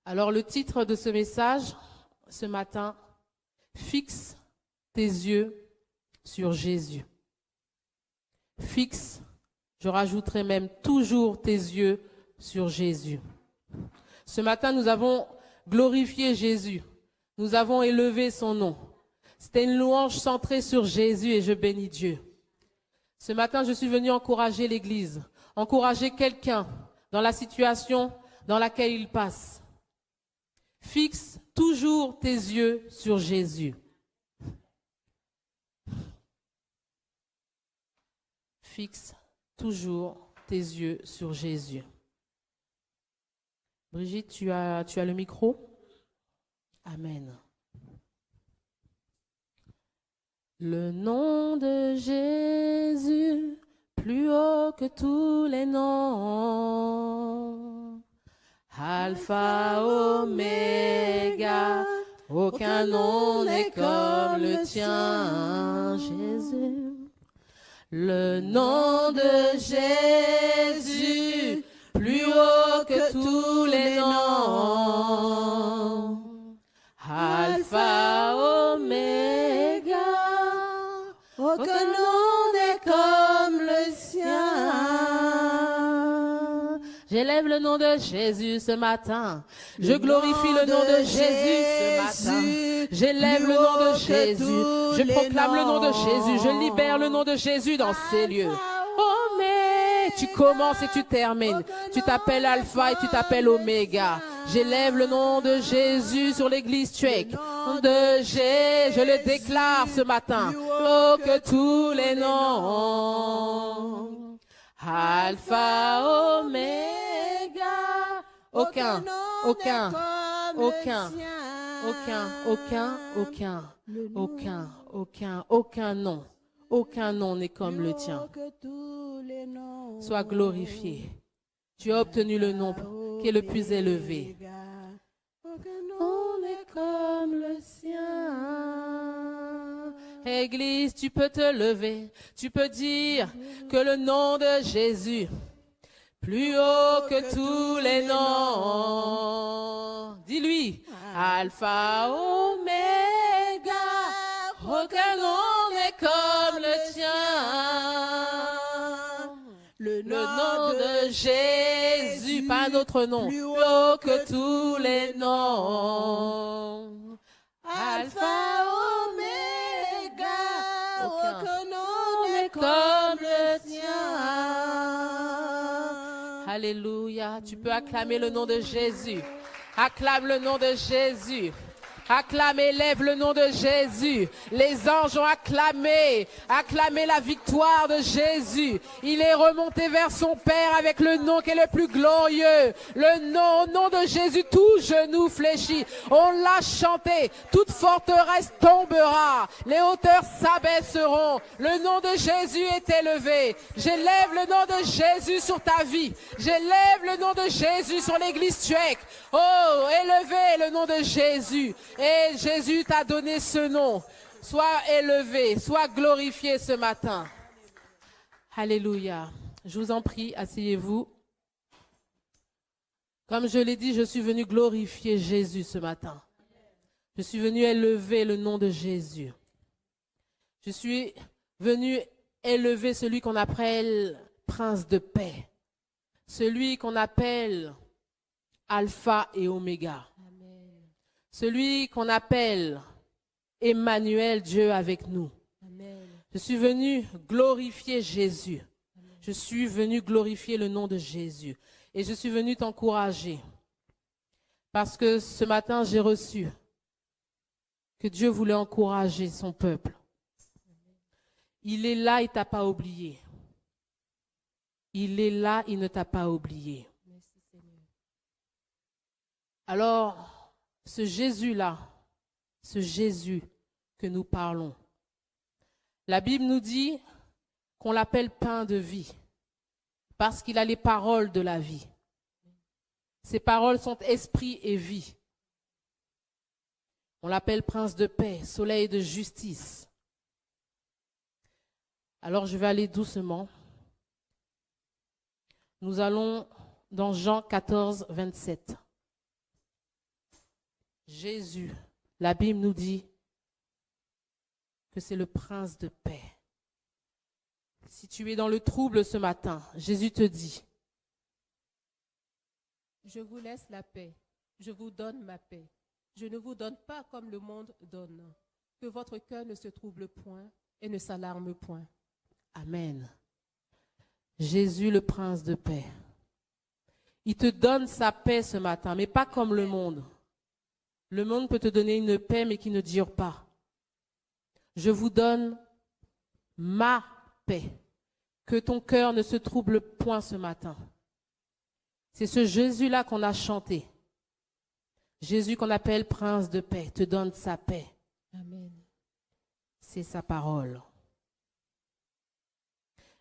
Alors le titre de ce message, ce matin, fixe tes yeux sur Jésus. Fixe, je rajouterai même toujours tes yeux sur Jésus. Ce matin, nous avons glorifié Jésus. Nous avons élevé son nom. C'était une louange centrée sur Jésus et je bénis Dieu. Ce matin, je suis venu encourager l'Église, encourager quelqu'un dans la situation dans laquelle il passe. Fixe toujours tes yeux sur Jésus. Fixe toujours tes yeux sur Jésus. Brigitte, tu as le micro? Amen. Le nom de Jésus, plus haut que tous les noms. Alpha, Oméga, aucun nom n'est comme le tien, Jésus. Le nom de Jésus, plus haut que tous les noms. Alpha, Oméga, aucun nom n'est comme le sien. J'élève le nom de Jésus ce matin. Je glorifie le nom de Jésus ce matin. J'élève le nom de Jésus. Je proclame le nom de Jésus. Je libère le nom de Jésus dans ces lieux. Oh, mais tu commences et tu termines. Tu t'appelles Alpha et tu t'appelles Oméga. J'élève le nom de Jésus sur l'église tchèque. De Jésus, je le déclare ce matin. Oh, que tous les noms. Alpha, Oméga. Aucun nom. Aucun nom n'est comme le tien. Sois glorifié. Tu as obtenu le nom qui est le plus élevé. Aucun nom n'est comme le sien. Église, tu peux te lever. Tu peux dire que le nom de Jésus, plus haut que tous les noms. Dis-lui, Alpha, Oméga, aucun nom n'est comme le tien. Le nom de Jésus, pas un autre nom, plus haut que tous les noms. Alpha, Oméga, aucun nom n'est comme le tien. Alléluia, tu peux acclamer le nom de Jésus. Acclame le nom de Jésus. Acclame, élève le nom de Jésus. Les anges ont acclamé la victoire de Jésus. Il est remonté vers son Père avec le nom qui est le plus glorieux. Le nom, au nom de Jésus, tout genou fléchit. On l'a chanté. Toute forteresse tombera. Les hauteurs s'abaisseront. Le nom de Jésus est élevé. J'élève le nom de Jésus sur ta vie. J'élève le nom de Jésus sur l'église tchèque. Oh, élevez le nom de Jésus. Et Jésus t'a donné ce nom. Sois élevé, sois glorifié ce matin. Alléluia. Je vous en prie, asseyez-vous. Comme je l'ai dit, je suis venu glorifier Jésus ce matin. Je suis venu élever le nom de Jésus. Je suis venu élever celui qu'on appelle Prince de paix. Celui qu'on appelle Alpha et Oméga. Celui qu'on appelle Emmanuel, Dieu avec nous. Amen. Je suis venu glorifier Jésus. Amen. Je suis venu glorifier le nom de Jésus. Et je suis venu t'encourager. Parce que ce matin, j'ai reçu que Dieu voulait encourager son peuple. Il est là, il ne t'a pas oublié. Il est là, il ne t'a pas oublié. Alors, ce Jésus-là, ce Jésus que nous parlons, la Bible nous dit qu'on l'appelle pain de vie parce qu'il a les paroles de la vie. Ces paroles sont esprit et vie. On l'appelle prince de paix, soleil de justice. Alors je vais aller doucement. Nous allons dans Jean 14, 27. Jésus, la Bible nous dit que c'est le prince de paix. Si tu es dans le trouble ce matin, Jésus te dit, je vous laisse la paix, je vous donne ma paix. Je ne vous donne pas comme le monde donne. Que votre cœur ne se trouble point et ne s'alarme point. Amen. Jésus, le prince de paix. Il te donne sa paix ce matin, mais pas comme le monde. Le monde peut te donner une paix, mais qui ne dure pas. Je vous donne ma paix. Que ton cœur ne se trouble point ce matin. C'est ce Jésus-là qu'on a chanté. Jésus qu'on appelle prince de paix, te donne sa paix. Amen. C'est sa parole.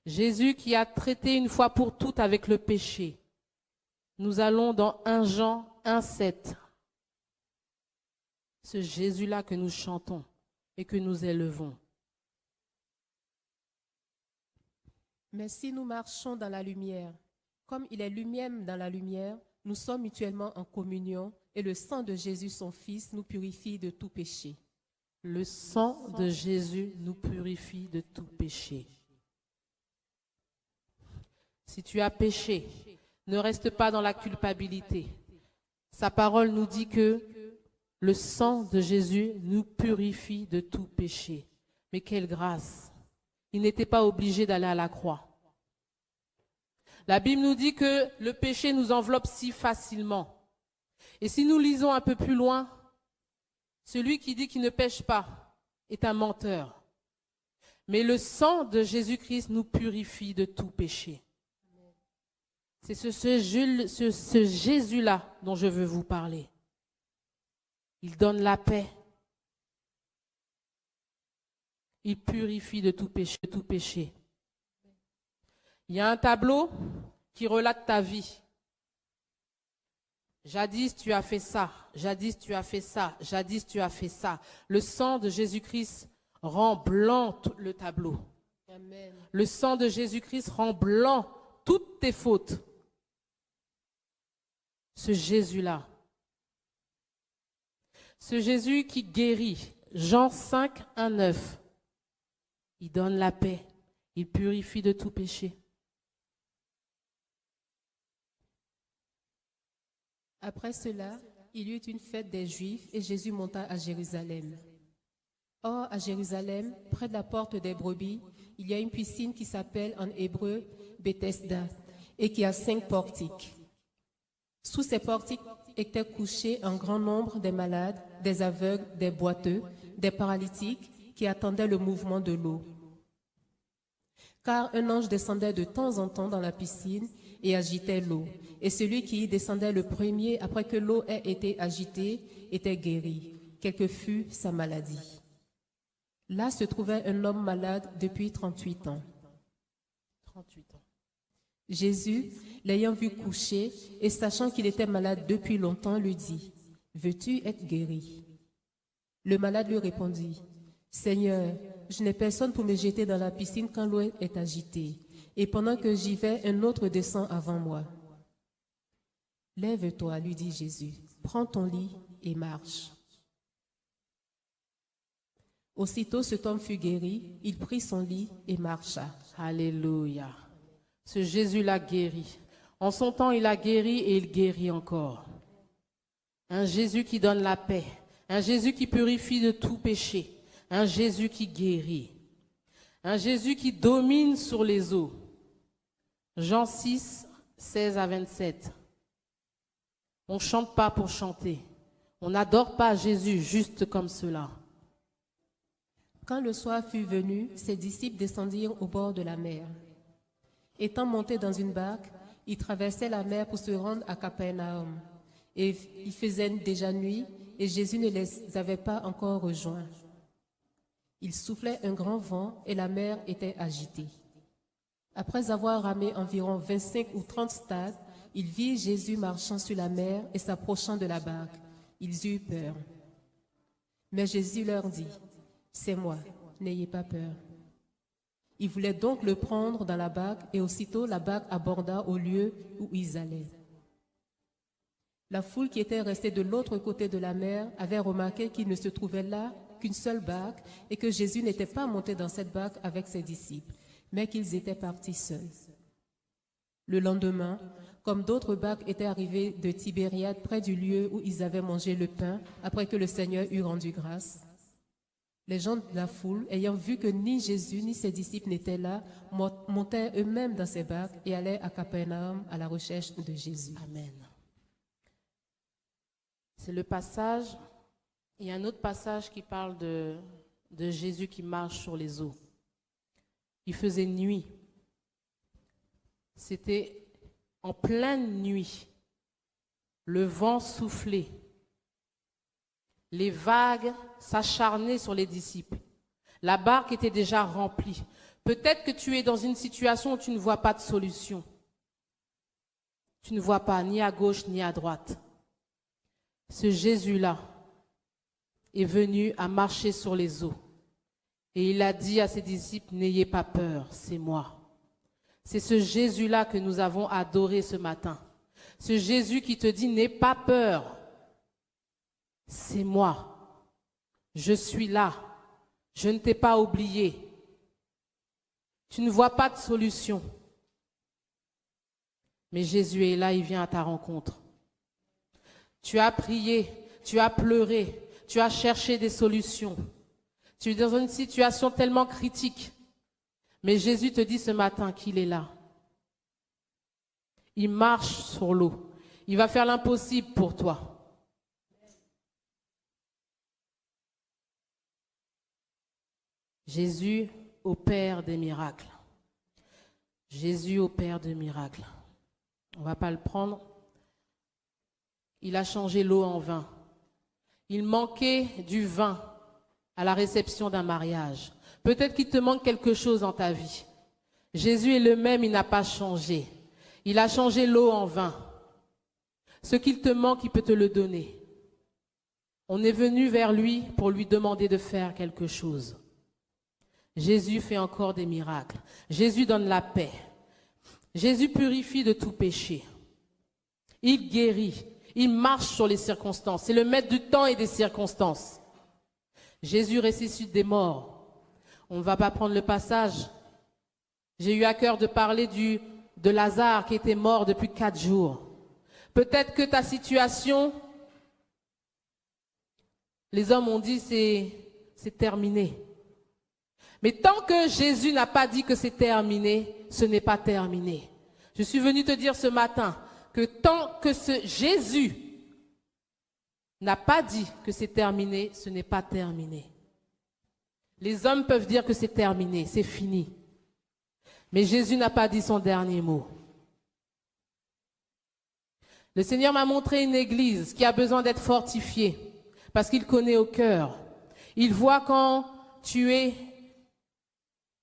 Jésus qui a traité une fois pour toutes avec le péché. Nous allons dans 1 Jean 1,7. Ce Jésus-là que nous chantons et que nous élevons. Mais si nous marchons dans la lumière, comme il est lui-même dans la lumière, nous sommes mutuellement en communion et le sang de Jésus, son Fils, nous purifie de tout péché. Le sang de Jésus nous purifie de tout péché. Si tu as péché, ne reste pas dans la culpabilité. Sa parole nous dit que le sang de Jésus nous purifie de tout péché. Mais quelle grâce! Il n'était pas obligé d'aller à la croix. La Bible nous dit que le péché nous enveloppe si facilement. Et si nous lisons un peu plus loin, celui qui dit qu'il ne pêche pas est un menteur. Mais le sang de Jésus-Christ nous purifie de tout péché. C'est ce Jésus-là dont je veux vous parler. Il donne la paix. Il purifie de tout péché. Il y a un tableau qui relate ta vie. Jadis, tu as fait ça. Jadis, tu as fait ça. Jadis, tu as fait ça. Le sang de Jésus-Christ rend blanc tout le tableau. Amen. Le sang de Jésus-Christ rend blanc toutes tes fautes. Ce Jésus-là. Ce Jésus qui guérit. Jean 5, 1, 9. Il donne la paix. Il purifie de tout péché. Après cela, il y eut une fête des Juifs et Jésus monta à Jérusalem. Or, à Jérusalem, près de la porte des brebis, il y a une piscine qui s'appelle en hébreu Bethesda et qui a 5 portiques. Sous ces portiques étaient couchés un grand nombre des malades, des aveugles, des boiteux, des paralytiques qui attendaient le mouvement de l'eau. Car un ange descendait de temps en temps dans la piscine et agitait l'eau. Et celui qui y descendait le premier, après que l'eau ait été agitée, était guéri, quelle que fût sa maladie. Là se trouvait un homme malade depuis 38 ans. 38 ans. Jésus, l'ayant vu couché et sachant qu'il était malade depuis longtemps, lui dit, « Veux-tu être guéri ?» Le malade lui répondit, « Seigneur, je n'ai personne pour me jeter dans la piscine quand l'eau est agitée, et pendant que j'y vais, un autre descend avant moi. » « Lève-toi, lui dit Jésus, prends ton lit et marche. » Aussitôt cet homme fut guéri, il prit son lit et marcha. Alléluia. Ce Jésus-là guérit. En son temps, il a guéri et il guérit encore. Un Jésus qui donne la paix. Un Jésus qui purifie de tout péché. Un Jésus qui guérit. Un Jésus qui domine sur les eaux. Jean 6, 16 à 27. On ne chante pas pour chanter. On n'adore pas Jésus juste comme cela. Quand le soir fut venu, ses disciples descendirent au bord de la mer. Étant montés dans une barque, ils traversaient la mer pour se rendre à Capernaum. Et il faisait déjà nuit, et Jésus ne les avait pas encore rejoints. Il soufflait un grand vent, et la mer était agitée. Après avoir ramé environ 25 ou 30 stades, ils virent Jésus marchant sur la mer et s'approchant de la barque. Ils eurent peur. Mais Jésus leur dit, « C'est moi, n'ayez pas peur. » Ils voulaient donc le prendre dans la barque et aussitôt la barque aborda au lieu où ils allaient. La foule qui était restée de l'autre côté de la mer avait remarqué qu'il ne se trouvait là qu'une seule barque et que Jésus n'était pas monté dans cette barque avec ses disciples, mais qu'ils étaient partis seuls. Le lendemain, comme d'autres barques étaient arrivées de Tibériade près du lieu où ils avaient mangé le pain après que le Seigneur eut rendu grâce, les gens de la foule, ayant vu que ni Jésus ni ses disciples n'étaient là, montèrent eux-mêmes dans ces barques et allaient à Capernaum à la recherche de Jésus. Amen. C'est le passage, il y a un autre passage qui parle de Jésus qui marche sur les eaux. Il faisait nuit. C'était en pleine nuit. Le vent soufflait. Les vagues s'acharnaient sur les disciples. La barque était déjà remplie. Peut-être que tu es dans une situation où tu ne vois pas de solution. Tu ne vois pas ni à gauche ni à droite. Ce Jésus-là est venu à marcher sur les eaux. Et il a dit à ses disciples, n'ayez pas peur, c'est moi. C'est ce Jésus-là que nous avons adoré ce matin. Ce Jésus qui te dit, n'aie pas peur. C'est moi. Je suis là. Je ne t'ai pas oublié. Tu ne vois pas de solution. Mais Jésus est là, il vient à ta rencontre. Tu as prié, tu as pleuré, tu as cherché des solutions. Tu es dans une situation tellement critique. Mais Jésus te dit ce matin qu'il est là. Il marche sur l'eau. Il va faire l'impossible pour toi. Jésus opère des miracles. Jésus opère des miracles. On ne va pas le prendre. Il a changé l'eau en vin. Il manquait du vin à la réception d'un mariage. Peut-être qu'il te manque quelque chose dans ta vie. Jésus est le même, il n'a pas changé. Il a changé l'eau en vin. Ce qu'il te manque, il peut te le donner. On est venu vers lui pour lui demander de faire quelque chose. Jésus fait encore des miracles. Jésus donne la paix. Jésus purifie de tout péché. Il guérit. Il marche sur les circonstances. C'est le maître du temps et des circonstances. Jésus ressuscite des morts. On ne va pas prendre le passage. J'ai eu à cœur de parler de Lazare qui était mort depuis 4 jours. Peut-être que ta situation, les hommes ont dit c'est terminé. Mais tant que Jésus n'a pas dit que c'est terminé, ce n'est pas terminé. Je suis venu te dire ce matin que tant que Jésus n'a pas dit que c'est terminé, ce n'est pas terminé. Les hommes peuvent dire que c'est terminé, c'est fini. Mais Jésus n'a pas dit son dernier mot. Le Seigneur m'a montré une église qui a besoin d'être fortifiée parce qu'il connaît au cœur. Il voit quand tu es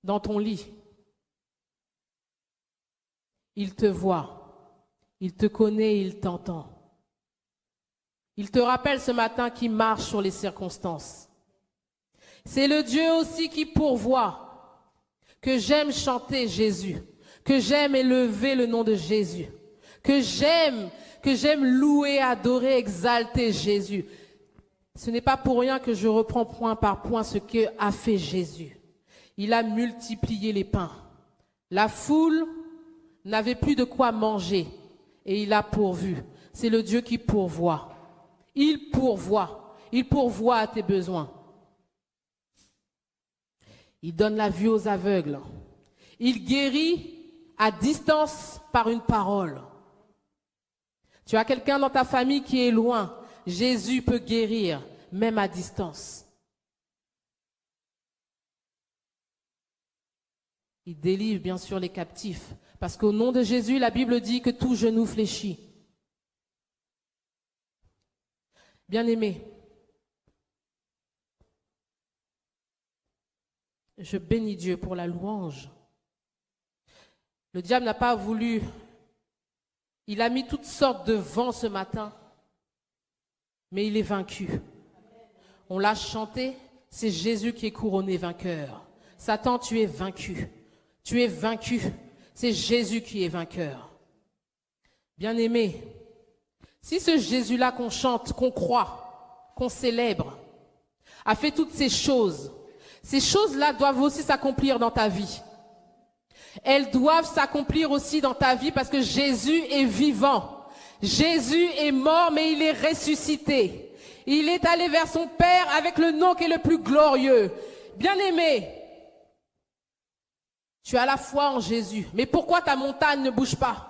dans ton lit. Il te voit. Il te connaît, il t'entend. Il te rappelle ce matin qu'il marche sur les circonstances. C'est le Dieu aussi qui pourvoit, que j'aime chanter Jésus, que j'aime élever le nom de Jésus, que j'aime louer, adorer, exalter Jésus. Ce n'est pas pour rien que je reprends point par point ce qu'a fait Jésus. Il a multiplié les pains. La foule n'avait plus de quoi manger et il a pourvu. C'est le Dieu qui pourvoit. Il pourvoit. Il pourvoit à tes besoins. Il donne la vue aux aveugles. Il guérit à distance par une parole. Tu as quelqu'un dans ta famille qui est loin. Jésus peut guérir, même à distance. Il délivre bien sûr les captifs. Parce qu'au nom de Jésus, la Bible dit que tout genou fléchit. Bien-aimés, je bénis Dieu pour la louange. Le diable n'a pas voulu. Il a mis toutes sortes de vents ce matin, mais il est vaincu. On l'a chanté, c'est Jésus qui est couronné vainqueur. Satan, tu es vaincu. Tu es vaincu. C'est Jésus qui est vainqueur. Bien-aimé, Si ce Jésus-là qu'on chante, qu'on croit, qu'on célèbre, a fait toutes ces choses-là doivent aussi s'accomplir dans ta vie. Elles doivent s'accomplir aussi dans ta vie parce que Jésus est vivant. Jésus est mort, mais il est ressuscité. Il est allé vers son Père avec le nom qui est le plus glorieux. Bien-aimé, tu as la foi en Jésus, mais pourquoi ta montagne ne bouge pas?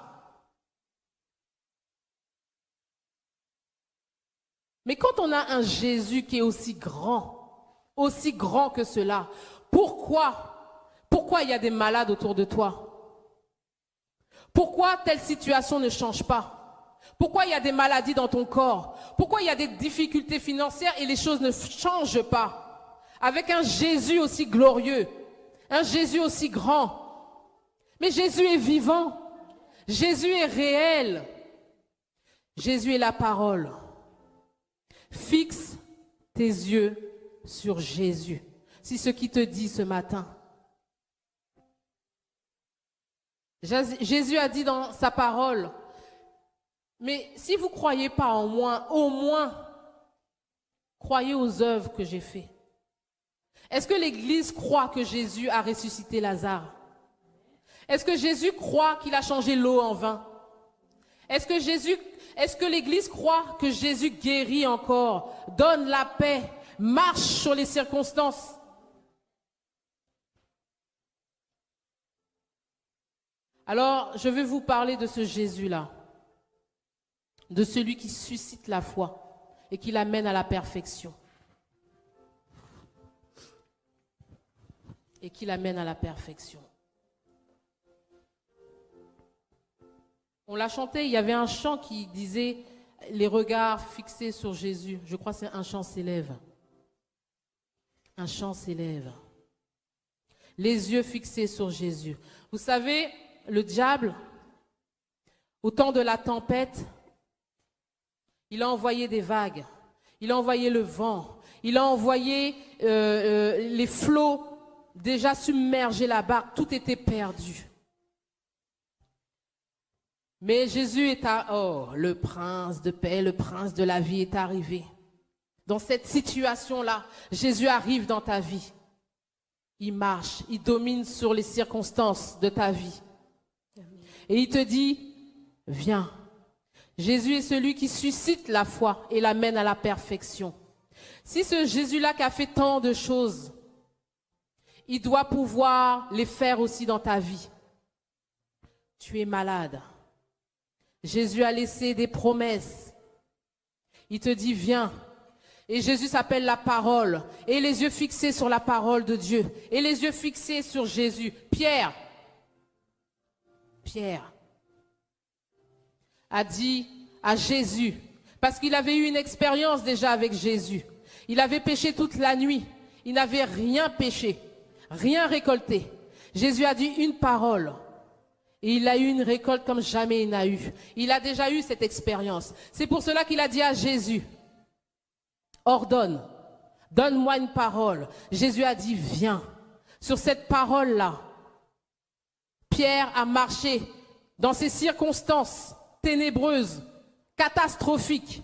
Mais quand on a un Jésus qui est aussi grand que cela, pourquoi il y a des malades autour de toi? Pourquoi telle situation ne change pas? Pourquoi il y a des maladies dans ton corps? Pourquoi il y a des difficultés financières et les choses ne changent pas? Avec un Jésus aussi glorieux, un Jésus aussi grand. Mais Jésus est vivant. Jésus est réel. Jésus est la parole. Fixe tes yeux sur Jésus. C'est ce qu'il te dit ce matin. Jésus a dit dans sa parole, mais si vous ne croyez pas en moi, au moins, croyez aux œuvres que j'ai faites. Est-ce que l'Église croit que Jésus a ressuscité Lazare? Est-ce que Jésus croit qu'il a changé l'eau en vin? Est-ce que l'Église croit que Jésus guérit encore, donne la paix, marche sur les circonstances? Alors, je vais vous parler de ce Jésus-là, de celui qui suscite la foi et qui l'amène à la perfection. Et qui l'amène à la perfection. On l'a chanté, il y avait un chant qui disait « Les regards fixés sur Jésus ». Je crois que c'est un chant s'élève. Un chant s'élève. Les yeux fixés sur Jésus. Vous savez, le diable, au temps de la tempête, il a envoyé des vagues, il a envoyé le vent, il a envoyé les flots déjà submerger la barque, tout était perdu. Mais Jésus est le prince de paix, le prince de la vie est arrivé. Dans cette situation-là, Jésus arrive dans ta vie. Il marche, il domine sur les circonstances de ta vie. Et il te dit, viens. Jésus est celui qui suscite la foi et l'amène à la perfection. Si ce Jésus-là qui a fait tant de choses, il doit pouvoir les faire aussi dans ta vie. Tu es malade. Jésus a laissé des promesses. Il te dit, viens. Et Jésus s'appelle la parole. Et les yeux fixés sur la parole de Dieu. Et les yeux fixés sur Jésus. Pierre a dit à Jésus, parce qu'il avait eu une expérience déjà avec Jésus. Il avait péché toute la nuit. Il n'avait rien péché, rien récolté. Jésus a dit une parole. Et il a eu une récolte comme jamais il n'a eu. Il a déjà eu cette expérience. C'est pour cela qu'il a dit à Jésus, ordonne, donne-moi une parole. Jésus a dit, viens. Sur cette parole-là, Pierre a marché dans ces circonstances ténébreuses, catastrophiques,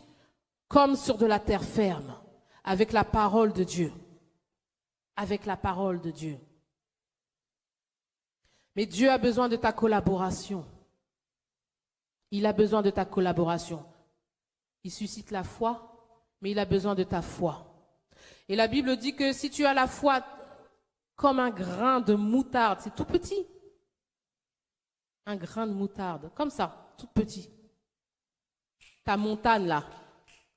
comme sur de la terre ferme, avec la parole de Dieu. Avec la parole de Dieu. Mais Dieu a besoin de ta collaboration. Il a besoin de ta collaboration. Il suscite la foi, mais il a besoin de ta foi. Et la Bible dit que si tu as la foi comme un grain de moutarde, c'est tout petit. Un grain de moutarde, comme ça, tout petit. Ta montagne là,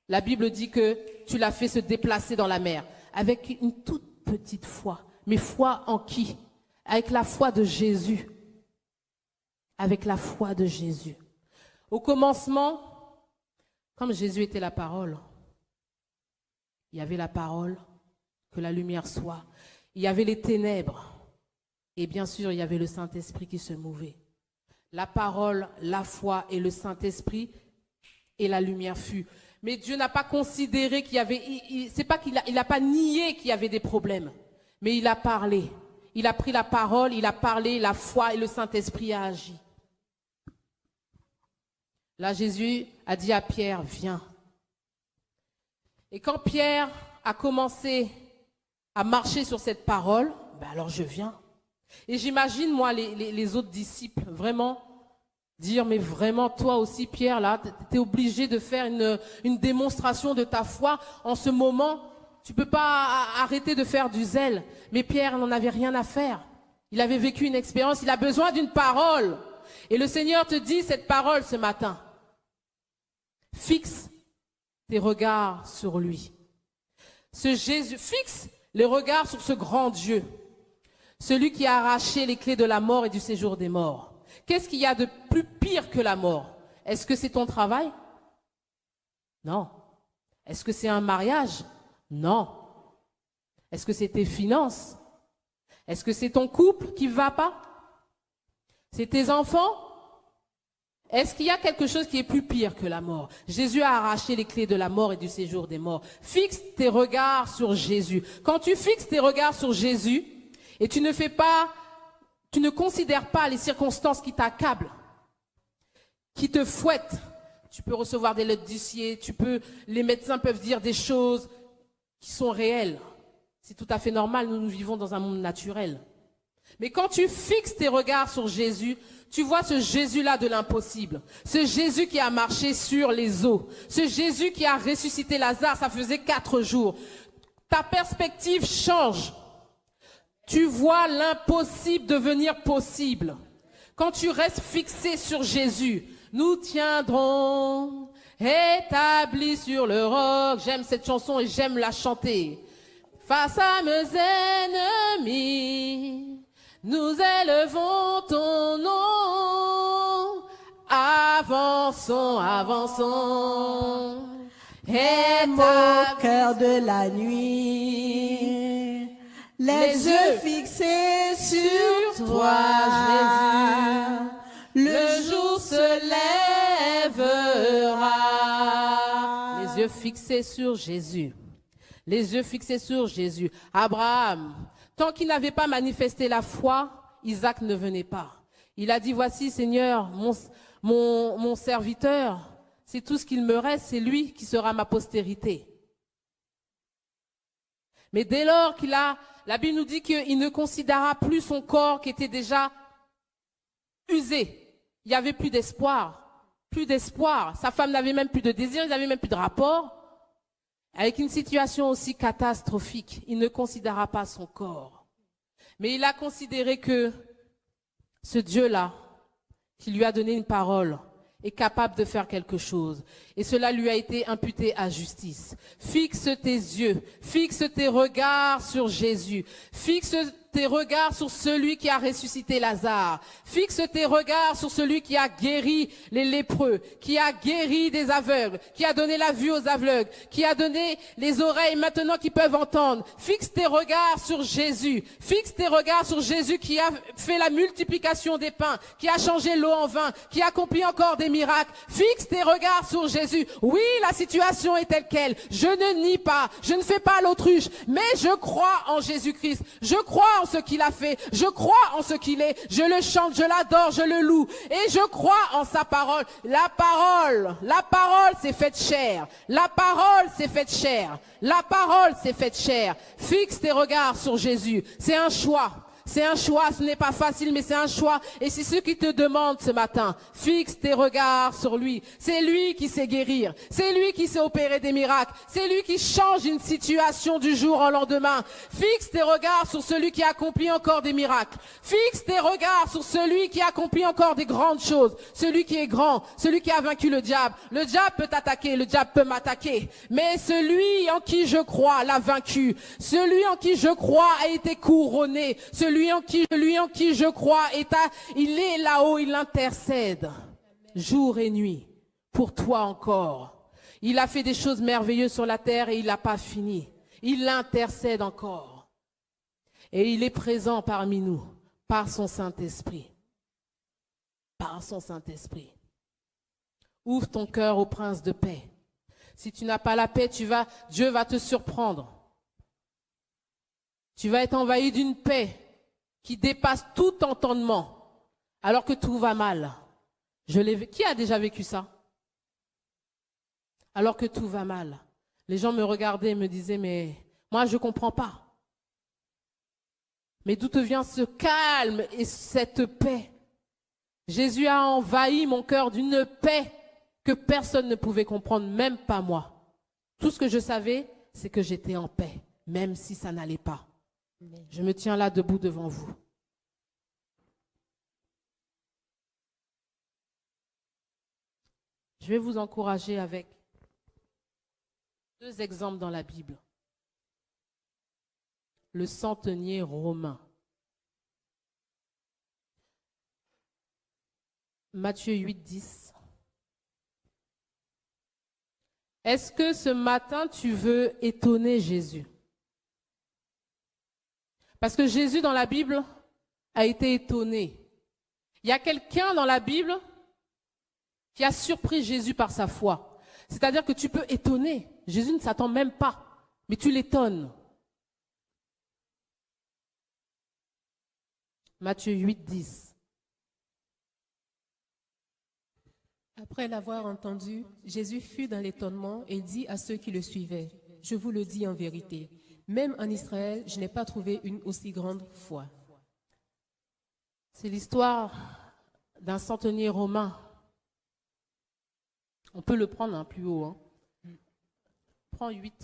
la Bible dit que tu l'as fait se déplacer dans la mer avec une toute petite foi. Mais foi en qui? Avec la foi de Jésus. Avec la foi de Jésus. Au commencement, comme Jésus était la parole, il y avait la parole, que la lumière soit. Il y avait les ténèbres. Et bien sûr, il y avait le Saint-Esprit qui se mouvait. La parole, la foi et le Saint-Esprit et la lumière fut. Mais Dieu n'a pas considéré qu'il y avait, c'est pas qu'il n'a pas nié qu'il y avait des problèmes, mais il a parlé. Il a pris la parole, il a parlé, la foi et le Saint-Esprit a agi. Là, Jésus a dit à Pierre, viens. Et quand Pierre a commencé à marcher sur cette parole, ben alors je viens. Et j'imagine, moi, les autres disciples, vraiment, dire, mais vraiment, toi aussi, Pierre, là, tu es obligé de faire une démonstration de ta foi. En ce moment, tu peux pas arrêter de faire du zèle. Mais Pierre n'en avait rien à faire. Il avait vécu une expérience, il a besoin d'une parole. Et le Seigneur te dit cette parole ce matin. Fixe tes regards sur lui. Ce Jésus, fixe les regards sur ce grand Dieu. Celui qui a arraché les clés de la mort et du séjour des morts. Qu'est-ce qu'il y a de plus pire que la mort? Est-ce que c'est ton travail? Non. Est-ce que c'est un mariage? Non. Est-ce que c'est tes finances? Est-ce que c'est ton couple qui ne va pas? C'est tes enfants? Est-ce qu'il y a quelque chose qui est plus pire que la mort? Jésus a arraché les clés de la mort et du séjour des morts. Fixe tes regards sur Jésus. Quand tu fixes tes regards sur Jésus et tu ne considères pas les circonstances qui t'accablent, qui te fouettent, tu peux recevoir des lettres d'huissier, les médecins peuvent dire des choses qui sont réelles. C'est tout à fait normal, nous vivons dans un monde naturel. Mais quand tu fixes tes regards sur Jésus, tu vois ce Jésus-là de l'impossible. Ce Jésus qui a marché sur les eaux. Ce Jésus qui a ressuscité Lazare, ça faisait 4 jours. Ta perspective change. Tu vois l'impossible devenir possible. Quand tu restes fixé sur Jésus, nous tiendrons établis sur le roc. J'aime cette chanson et j'aime la chanter. Face à mes ennemis, nous élevons ton nom. Avançons, avançons. Même au cœur de la nuit, les yeux fixés sur toi, Jésus, le jour se lèvera. Les yeux fixés sur Jésus. Les yeux fixés sur Jésus. Abraham, tant qu'il n'avait pas manifesté la foi, Isaac ne venait pas. Il a dit, voici Seigneur, mon serviteur, c'est tout ce qu'il me reste, c'est lui qui sera ma postérité. Mais dès lors la Bible nous dit qu'il ne considéra plus son corps qui était déjà usé. Il n'y avait plus d'espoir. Plus d'espoir. Sa femme n'avait même plus de désir, ils n'avaient même plus de rapport. Avec une situation aussi catastrophique, il ne considéra pas son corps. Mais il a considéré que ce Dieu-là, qui lui a donné une parole, est capable de faire quelque chose. Et cela lui a été imputé à justice. Fixe tes yeux, fixe tes regards sur Jésus. Fixe tes regards sur celui qui a ressuscité Lazare. Fixe tes regards sur celui qui a guéri les lépreux, qui a guéri des aveugles, qui a donné la vue aux aveugles, qui a donné les oreilles maintenant qui peuvent entendre. Fixe tes regards sur Jésus. Fixe tes regards sur Jésus qui a fait la multiplication des pains, qui a changé l'eau en vin, qui accomplit encore des miracles. Fixe tes regards sur Jésus. Oui, la situation est telle qu'elle. Je ne nie pas, je ne fais pas l'autruche, mais je crois en Jésus-Christ. Je crois en ce qu'il a fait, je crois en ce qu'il est, je le chante, je l'adore, je le loue et je crois en sa parole. La parole s'est faite chair. La parole s'est faite chair. La parole s'est faite chair. Fixe tes regards sur Jésus. C'est un choix. C'est un choix, ce n'est pas facile, mais c'est un choix. Et c'est ce qui te demande ce matin. Fixe tes regards sur lui. C'est lui qui sait guérir. C'est lui qui sait opérer des miracles. C'est lui qui change une situation du jour au lendemain. Fixe tes regards sur celui qui accomplit encore des miracles. Fixe tes regards sur celui qui accomplit encore des grandes choses. Celui qui est grand, celui qui a vaincu le diable. Le diable peut t'attaquer, le diable peut m'attaquer. Mais celui en qui je crois l'a vaincu. Celui en qui je crois a été couronné. Celui en qui je crois il est là-haut, il intercède jour et nuit pour toi encore. Il a fait des choses merveilleuses sur la terre et il n'a pas fini. Il intercède encore. Et il est présent parmi nous par son Saint-Esprit. Par son Saint-Esprit. Ouvre ton cœur au Prince de paix. Si tu n'as pas la paix, Dieu va te surprendre. Tu vas être envahi d'une paix qui dépasse tout entendement, alors que tout va mal. Qui a déjà vécu ça? alors que tout va mal. Les gens me regardaient et me disaient, mais moi je ne comprends pas. Mais d'où te vient ce calme et cette paix? Jésus a envahi mon cœur d'une paix que personne ne pouvait comprendre, même pas moi. Tout ce que je savais, c'est que j'étais en paix, même si ça n'allait pas. Je me tiens là debout devant vous. Je vais vous encourager avec 2 exemples dans la Bible. Le centenier romain. Matthieu 8, 10. Est-ce que ce matin, tu veux étonner Jésus? Parce que Jésus, dans la Bible, a été étonné. Il y a quelqu'un dans la Bible qui a surpris Jésus par sa foi. C'est-à-dire que tu peux étonner. Jésus ne s'attend même pas, mais tu l'étonnes. Matthieu 8, 10. Après l'avoir entendu, Jésus fut dans l'étonnement et dit à ceux qui le suivaient, « Je vous le dis en vérité, même en Israël, je n'ai pas trouvé une aussi grande foi. » C'est l'histoire d'un centenier romain. On peut le prendre plus haut. Hein. Prends 8,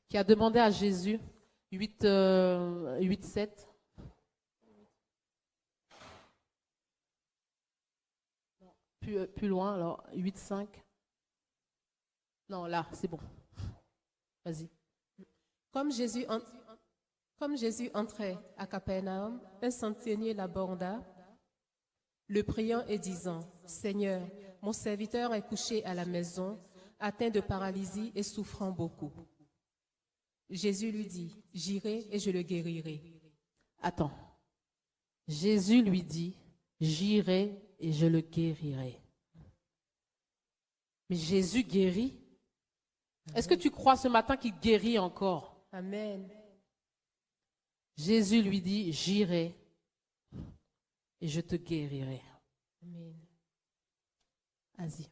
qui a demandé à Jésus, 8, 7. Plus loin, alors 8, 5. Non, là, c'est bon. Vas-y. Comme Jésus entrait à Capernaum, un centenier l'aborda, le priant et disant, « Seigneur, mon serviteur est couché à la maison, atteint de paralysie et souffrant beaucoup. » Jésus lui dit, « J'irai et je le guérirai. » Attends. Jésus lui dit, « J'irai et je le guérirai. » Mais Jésus guérit. Est-ce que tu crois ce matin qu'il guérit encore? Amen. Jésus lui dit, j'irai et je te guérirai. Amen. Vas-y.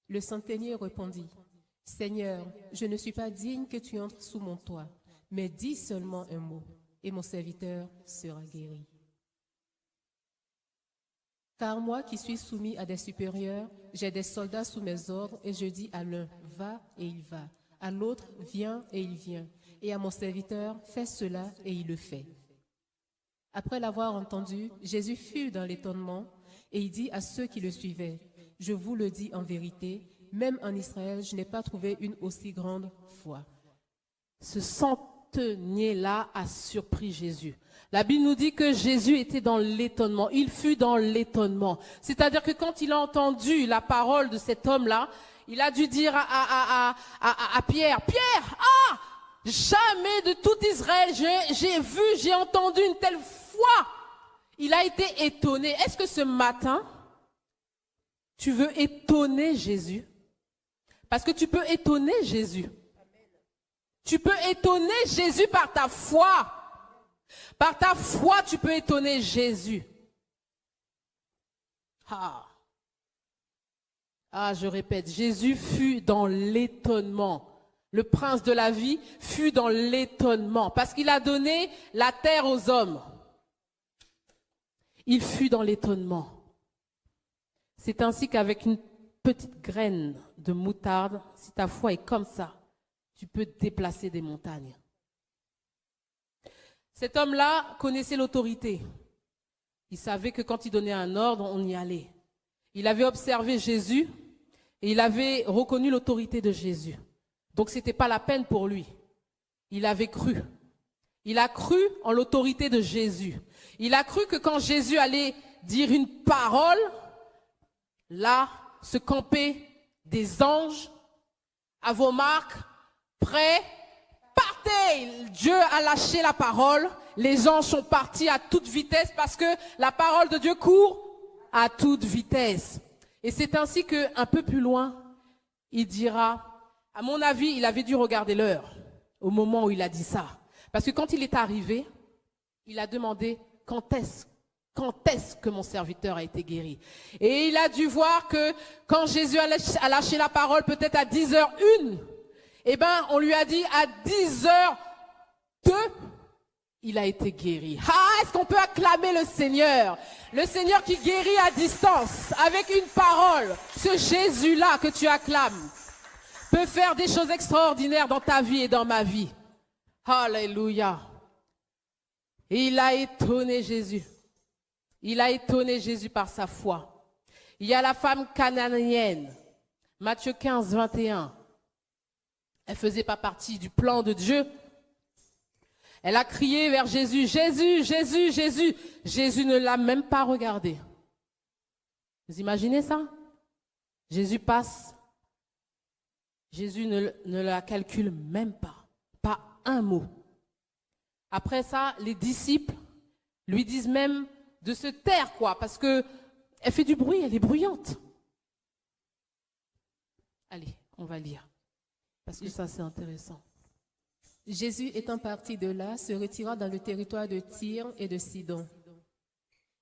Le centenier répondit, « Seigneur, je ne suis pas digne que tu entres sous mon toit, mais dis seulement un mot, et mon serviteur sera guéri. Car moi qui suis soumis à des supérieurs, j'ai des soldats sous mes ordres, et je dis à l'un, va, et il va, à l'autre, viens, et il vient, et à mon serviteur, fais cela, et il le fait. » Après l'avoir entendu, Jésus fut dans l'étonnement, et il dit à ceux qui le suivaient, « Je vous le dis en vérité, même en Israël, je n'ai pas trouvé une aussi grande foi. » Ce centenier-là a surpris Jésus. La Bible nous dit que Jésus était dans l'étonnement. Il fut dans l'étonnement. C'est-à-dire que quand il a entendu la parole de cet homme-là, il a dû dire à Pierre, « Pierre, jamais de tout Israël, j'ai entendu une telle foi. » Il a été étonné. Est-ce que ce matin, tu veux étonner Jésus? Parce que tu peux étonner Jésus. Tu peux étonner Jésus par ta foi. Par ta foi, tu peux étonner Jésus. Je répète, Jésus fut dans l'étonnement. Le prince de la vie fut dans l'étonnement parce qu'il a donné la terre aux hommes. Il fut dans l'étonnement. C'est ainsi qu'avec une petite graine de moutarde, si ta foi est comme ça, tu peux déplacer des montagnes. Cet homme-là connaissait l'autorité. Il savait que quand il donnait un ordre, on y allait. Il avait observé Jésus et il avait reconnu l'autorité de Jésus. Donc ce n'était pas la peine pour lui. Il avait cru. Il a cru en l'autorité de Jésus. Il a cru que quand Jésus allait dire une parole, là, se campaient des anges à vos marques, prêts, partez. Dieu a lâché la parole. Les anges sont partis à toute vitesse parce que la parole de Dieu court à toute vitesse. Et c'est ainsi qu'un peu plus loin, il dira, à mon avis, il avait dû regarder l'heure au moment où il a dit ça. Parce que quand il est arrivé, il a demandé quand quand est-ce que mon serviteur a été guéri? Et il a dû voir que quand Jésus a lâché la parole, peut-être à 10h01, eh ben, on lui a dit à 10h02, il a été guéri. Ah, est-ce qu'on peut acclamer le Seigneur? Le Seigneur qui guérit à distance, avec une parole. Ce Jésus-là que tu acclames peut faire des choses extraordinaires dans ta vie et dans ma vie. Alléluia. Et il a étonné Jésus. Il a étonné Jésus par sa foi. Il y a la femme cananéenne, Matthieu 15, 21. Elle ne faisait pas partie du plan de Dieu. Elle a crié vers Jésus, Jésus, Jésus, Jésus. Jésus ne l'a même pas regardé. Vous imaginez ça? Jésus passe. Jésus ne la calcule même pas. Pas un mot. Après ça, les disciples lui disent même de se taire, quoi, parce que elle fait du bruit, elle est bruyante. Allez, on va lire, parce que ça, c'est intéressant. Jésus étant parti de là, se retira dans le territoire de Tyr et de Sidon.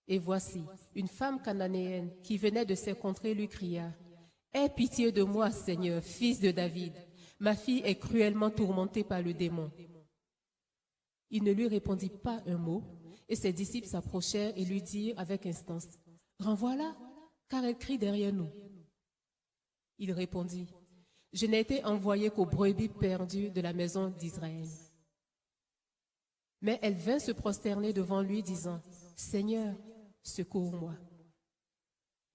Et voici, une femme cananéenne qui venait de ces contrées lui cria, « Aie pitié de moi, Seigneur, fils de David. Ma fille est cruellement tourmentée par le démon. » Il ne lui répondit pas un mot, et ses disciples s'approchèrent et lui dirent avec instance, « Renvoie-la, car elle crie derrière nous. » Il répondit, « Je n'ai été envoyé qu'aux brebis perdues de la maison d'Israël. » Mais elle vint se prosterner devant lui, disant, « Seigneur, secours-moi. »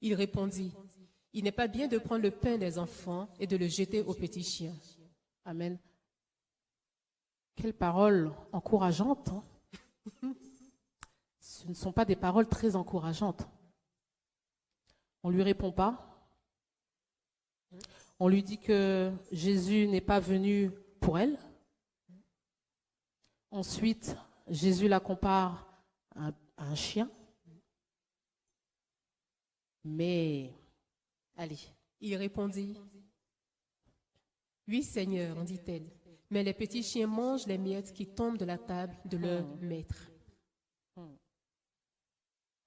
Il répondit, « Il n'est pas bien de prendre le pain des enfants et de le jeter aux petits chiens. » Amen. Quelle parole encourageante. Hein? Ce ne sont pas des paroles très encourageantes. On ne lui répond pas. On lui dit que Jésus n'est pas venu pour elle. Ensuite, Jésus la compare à un chien. Mais, allez. Il répondit, « Oui, Seigneur, dit-elle, mais les petits chiens mangent les miettes qui tombent de la table de leur maître. »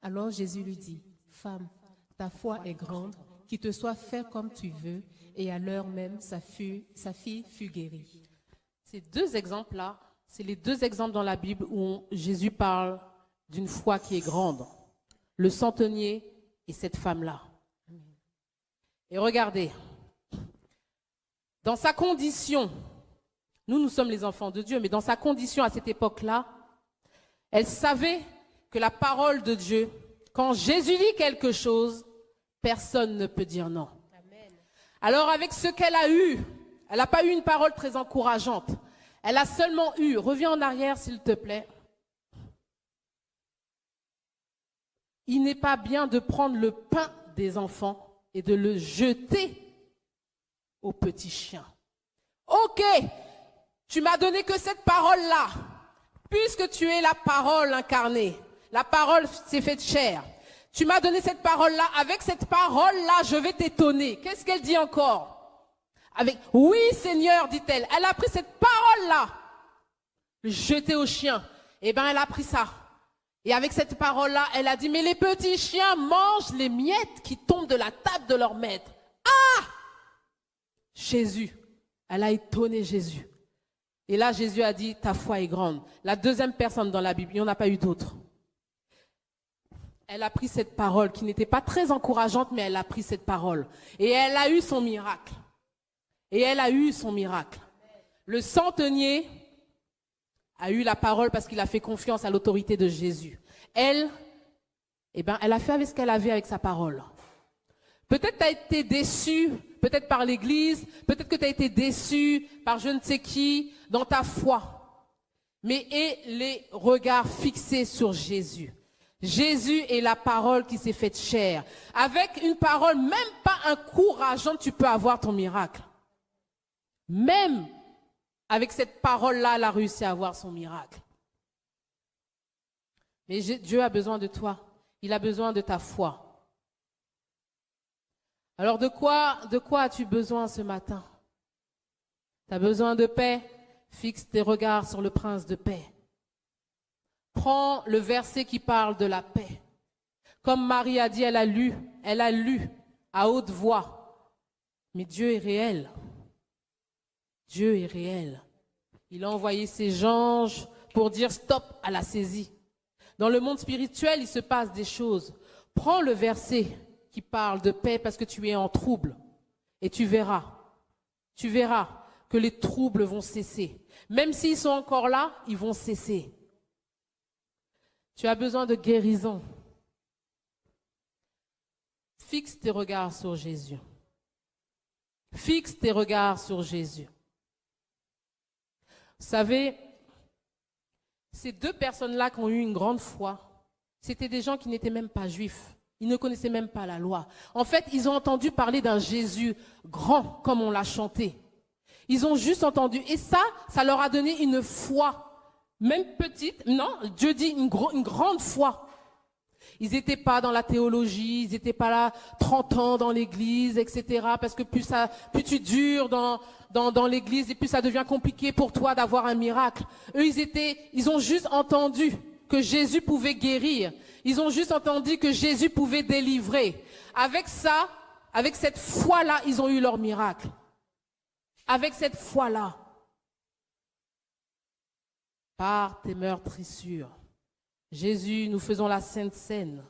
Alors Jésus lui dit, « Femme, ta foi est grande, qu'il te soit fait comme tu veux. » Et à l'heure même, sa fille fut guérie. Ces deux exemples-là, c'est les deux exemples dans la Bible où Jésus parle d'une foi qui est grande. Le centenier et cette femme-là. Et regardez, dans sa condition, nous sommes les enfants de Dieu, mais dans sa condition à cette époque-là, elle savait que la parole de Dieu, quand Jésus dit quelque chose, personne ne peut dire non. Alors avec ce qu'elle a eu, elle n'a pas eu une parole très encourageante. Elle a seulement eu, reviens en arrière s'il te plaît. Il n'est pas bien de prendre le pain des enfants et de le jeter aux petits chiens. Ok, tu m'as donné que cette parole-là, puisque tu es la parole incarnée, la parole s'est faite chair. Tu m'as donné cette parole-là. Avec cette parole-là, je vais t'étonner. Qu'est-ce qu'elle dit encore? Oui, Seigneur, dit-elle. Elle a pris cette parole-là, jetée aux chiens. Eh bien, elle a pris ça. Et avec cette parole-là, elle a dit, mais les petits chiens mangent les miettes qui tombent de la table de leur maître. Ah! Jésus. Elle a étonné Jésus. Et là, Jésus a dit, ta foi est grande. La deuxième personne dans la Bible, il n'y en a pas eu d'autre. Elle a pris cette parole qui n'était pas très encourageante, mais elle a pris cette parole. Et elle a eu son miracle. Et elle a eu son miracle. Le centenier a eu la parole parce qu'il a fait confiance à l'autorité de Jésus. Elle, elle a fait avec ce qu'elle avait avec sa parole. Peut-être tu as été déçu, peut-être par l'église, peut-être que tu as été déçu par je ne sais qui dans ta foi. Mais aie les regards fixés sur Jésus. Jésus est la parole qui s'est faite chair. Avec une parole, même pas encourageante, tu peux avoir ton miracle. Même avec cette parole-là, elle a réussi à avoir son miracle. Mais Dieu a besoin de toi. Il a besoin de ta foi. Alors de quoi as-tu besoin ce matin? Tu as besoin de paix? Fixe tes regards sur le prince de paix. Prends le verset qui parle de la paix. Comme Marie a dit, elle a lu à haute voix. Mais Dieu est réel. Dieu est réel. Il a envoyé ses anges pour dire stop à la saisie. Dans le monde spirituel, il se passe des choses. Prends le verset qui parle de paix parce que tu es en trouble et tu verras que les troubles vont cesser. Même s'ils sont encore là, ils vont cesser. Tu as besoin de guérison. Fixe tes regards sur Jésus. Fixe tes regards sur Jésus. Vous savez, ces deux personnes-là qui ont eu une grande foi, c'était des gens qui n'étaient même pas juifs. Ils ne connaissaient même pas la loi. En fait, ils ont entendu parler d'un Jésus grand, comme on l'a chanté. Ils ont juste entendu. Et ça leur a donné une foi, même petite. Non, Dieu dit une grande foi. Ils n'étaient pas dans la théologie, ils n'étaient pas là 30 ans dans l'église, etc. Parce que plus tu dures dans l'église et plus ça devient compliqué pour toi d'avoir un miracle. Eux, ils ont juste entendu que Jésus pouvait guérir. Ils ont juste entendu que Jésus pouvait délivrer. Avec ça, avec cette foi-là, ils ont eu leur miracle. Avec cette foi-là. Par tes meurtrissures. Jésus, nous faisons la Sainte Seine.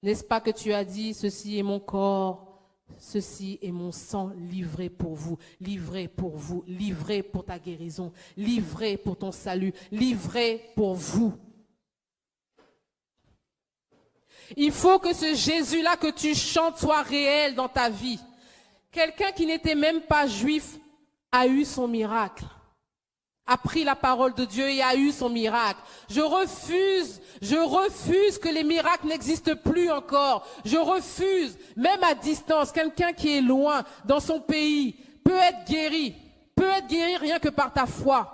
N'est-ce pas que tu as dit, ceci est mon corps, ceci est mon sang livré pour vous, livré pour ta guérison, livré pour ton salut, livré pour vous. Il faut que ce Jésus-là que tu chantes soit réel dans ta vie. Quelqu'un qui n'était même pas juif a eu son miracle. A pris la parole de Dieu et a eu son miracle. Je refuse que les miracles n'existent plus encore. Je refuse, même à distance, quelqu'un qui est loin, dans son pays, peut être guéri rien que par ta foi.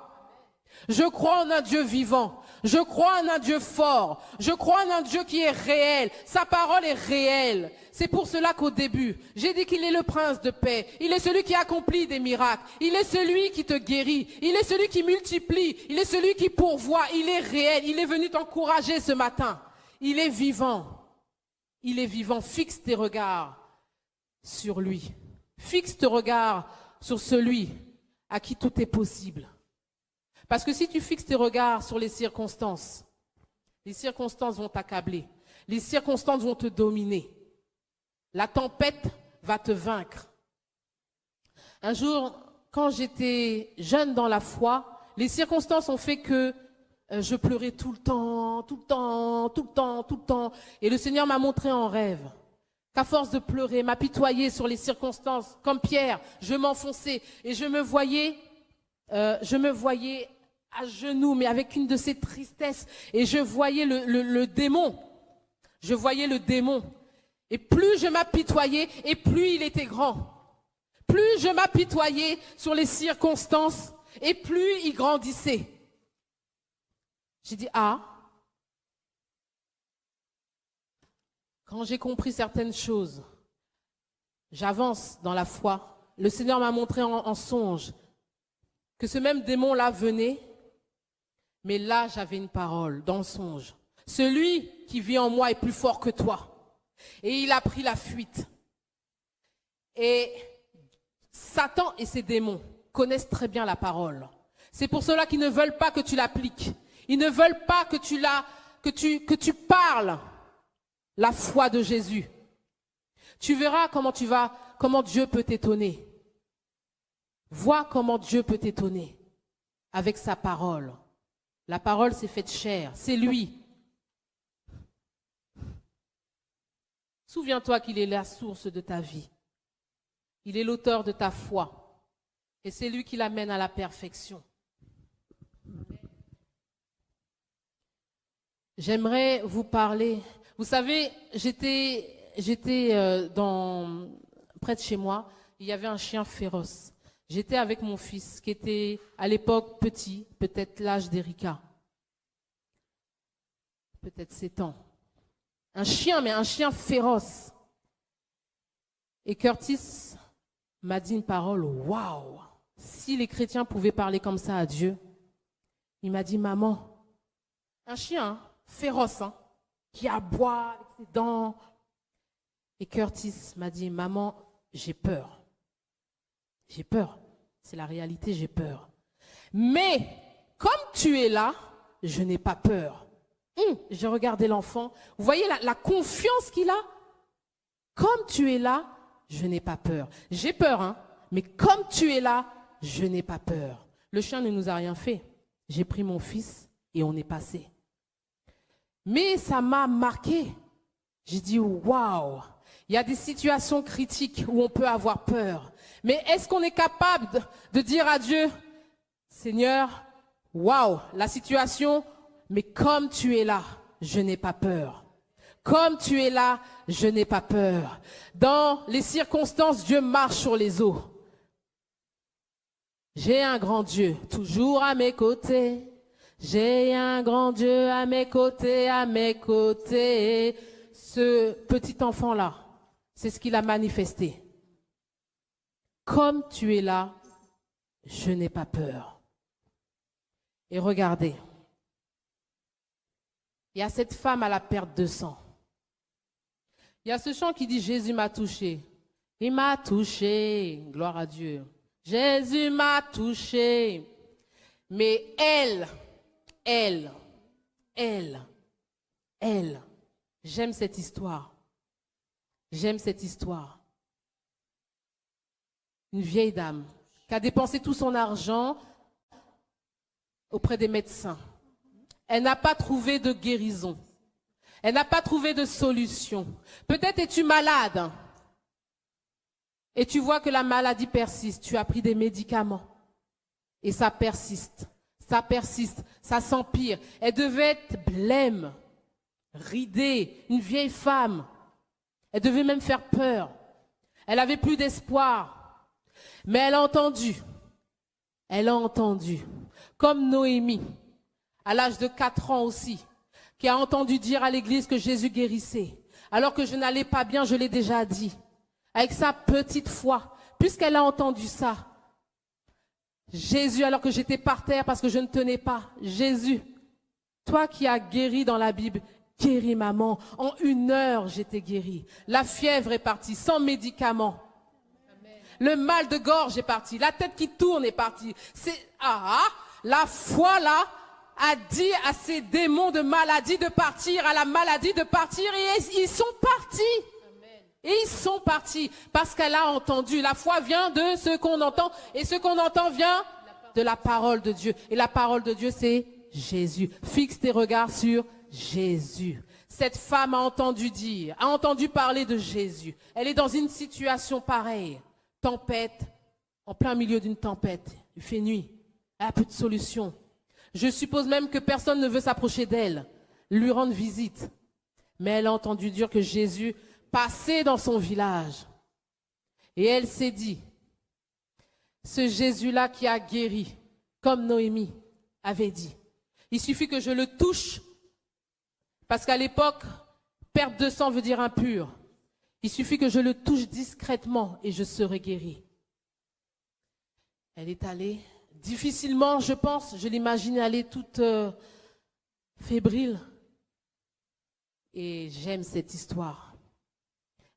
Je crois en un Dieu vivant. Je crois en un Dieu fort. Je crois en un Dieu qui est réel. Sa parole est réelle. C'est pour cela qu'au début, j'ai dit qu'il est le prince de paix. Il est celui qui accomplit des miracles. Il est celui qui te guérit. Il est celui qui multiplie. Il est celui qui pourvoit. Il est réel. Il est venu t'encourager ce matin. Il est vivant. Il est vivant. Fixe tes regards sur lui. Fixe tes regards sur celui à qui tout est possible. Parce que si tu fixes tes regards sur les circonstances vont t'accabler. Les circonstances vont te dominer. La tempête va te vaincre. Un jour, quand j'étais jeune dans la foi, les circonstances ont fait que je pleurais tout le temps. Et le Seigneur m'a montré en rêve qu'à force de pleurer, m'apitoyer sur les circonstances, comme Pierre, je m'enfonçais et je me voyais à genoux, mais avec une de ces tristesses. Et je voyais le démon. Je voyais le démon. Et plus je m'apitoyais, et plus il était grand. Plus je m'apitoyais sur les circonstances, et plus il grandissait. J'ai dit, quand j'ai compris certaines choses, j'avance dans la foi. Le Seigneur m'a montré en songe que ce même démon-là venait, mais là, j'avais une parole dans le songe. Celui qui vit en moi est plus fort que toi. Et il a pris la fuite. Et Satan et ses démons connaissent très bien la parole. C'est pour cela qu'ils ne veulent pas que tu l'appliques. Ils ne veulent pas que tu parles la foi de Jésus. Tu verras comment Dieu peut t'étonner. Vois comment Dieu peut t'étonner avec sa parole. La parole s'est faite chair, c'est lui. Souviens-toi qu'il est la source de ta vie. Il est l'auteur de ta foi. Et c'est lui qui l'amène à la perfection. J'aimerais vous parler. Vous savez, j'étais près de chez moi, il y avait un chien féroce. J'étais avec mon fils qui était à l'époque petit, peut-être l'âge d'Erika. Peut-être 7 ans. Un chien, mais un chien féroce. Et Curtis m'a dit une parole, waouh! Si les chrétiens pouvaient parler comme ça à Dieu. Il m'a dit, maman, un chien féroce, qui aboie avec ses dents. Et Curtis m'a dit, maman, j'ai peur. J'ai peur. C'est la réalité, j'ai peur. Mais comme tu es là, je n'ai pas peur. J'ai regardé l'enfant. Vous voyez la confiance qu'il a? Comme tu es là, je n'ai pas peur. J'ai peur, hein, mais comme tu es là, je n'ai pas peur. Le chien ne nous a rien fait. J'ai pris mon fils et on est passé. Mais ça m'a marqué. J'ai dit, waouh, il y a des situations critiques où on peut avoir peur. Mais est-ce qu'on est capable de dire à Dieu, Seigneur, waouh, la situation, mais comme tu es là, je n'ai pas peur. Comme tu es là, je n'ai pas peur. Dans les circonstances, Dieu marche sur les eaux. J'ai un grand Dieu toujours à mes côtés. J'ai un grand Dieu à mes côtés, à mes côtés. Ce petit enfant-là, c'est ce qu'il a manifesté. Comme tu es là, je n'ai pas peur. Et regardez, il y a cette femme à la perte de sang. Il y a ce chant qui dit « Jésus m'a touché ». Il m'a touché, gloire à Dieu. Jésus m'a touché. Mais elle, j'aime cette histoire. J'aime cette histoire. Une vieille dame qui a dépensé tout son argent auprès des médecins. Elle n'a pas trouvé de guérison. Elle n'a pas trouvé de solution. Peut-être es-tu malade et tu vois que la maladie persiste. Tu as pris des médicaments et ça persiste, ça s'empire. Elle devait être blême, ridée, une vieille femme. Elle devait même faire peur. Elle n'avait plus d'espoir. Mais elle a entendu, comme Noémie, à l'âge de 4 ans aussi, qui a entendu dire à l'église que Jésus guérissait. Alors que je n'allais pas bien, je l'ai déjà dit. Avec sa petite foi, puisqu'elle a entendu ça. Jésus, alors que j'étais par terre parce que je ne tenais pas. Jésus, toi qui as guéri dans la Bible, guéris maman. En 1 heure, j'étais guérie. La fièvre est partie, sans médicaments. Le mal de gorge est parti. La tête qui tourne est partie. La foi là a dit à ces démons de maladie de partir, à la maladie de partir, et ils sont partis. Amen. Et ils sont partis parce qu'elle a entendu. La foi vient de ce qu'on entend, et ce qu'on entend vient de la parole de Dieu. Et la parole de Dieu, c'est Jésus. Fixe tes regards sur Jésus. Cette femme a entendu parler de Jésus. Elle est dans une situation pareille. Tempête, en plein milieu d'une tempête. Il fait nuit. Elle n'a plus de solution. Je suppose même que personne ne veut s'approcher d'elle, lui rendre visite. Mais elle a entendu dire que Jésus passait dans son village. Et elle s'est dit, ce Jésus-là qui a guéri, comme Noémie avait dit, il suffit que je le touche, parce qu'à l'époque, perte de sang veut dire impur. Il suffit que je le touche discrètement et je serai guérie. Elle est allée. Difficilement, je pense, je l'imagine aller toute fébrile. Et j'aime cette histoire.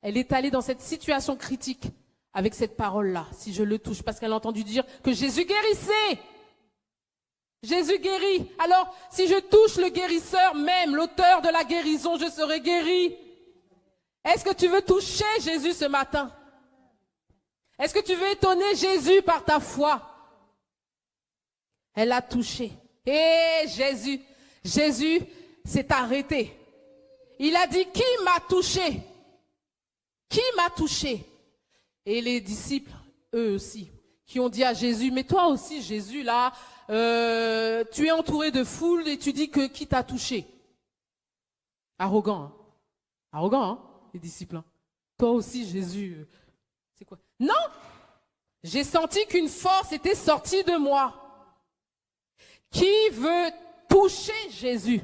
Elle est allée dans cette situation critique avec cette parole-là, si je le touche, parce qu'elle a entendu dire que Jésus guérissait. Jésus guérit. Alors, si je touche le guérisseur même, l'auteur de la guérison, je serai guérie. Est-ce que tu veux toucher Jésus ce matin? Est-ce que tu veux étonner Jésus par ta foi? Elle a touché. Et Jésus s'est arrêté. Il a dit, qui m'a touché? Qui m'a touché? Et les disciples, eux aussi, qui ont dit à Jésus, mais toi aussi Jésus, là, tu es entouré de foule et tu dis que qui t'a touché? Arrogant, hein? Arrogant, hein, les disciples. Hein? Toi aussi Jésus, c'est quoi? Non! J'ai senti qu'une force était sortie de moi. Qui veut toucher Jésus?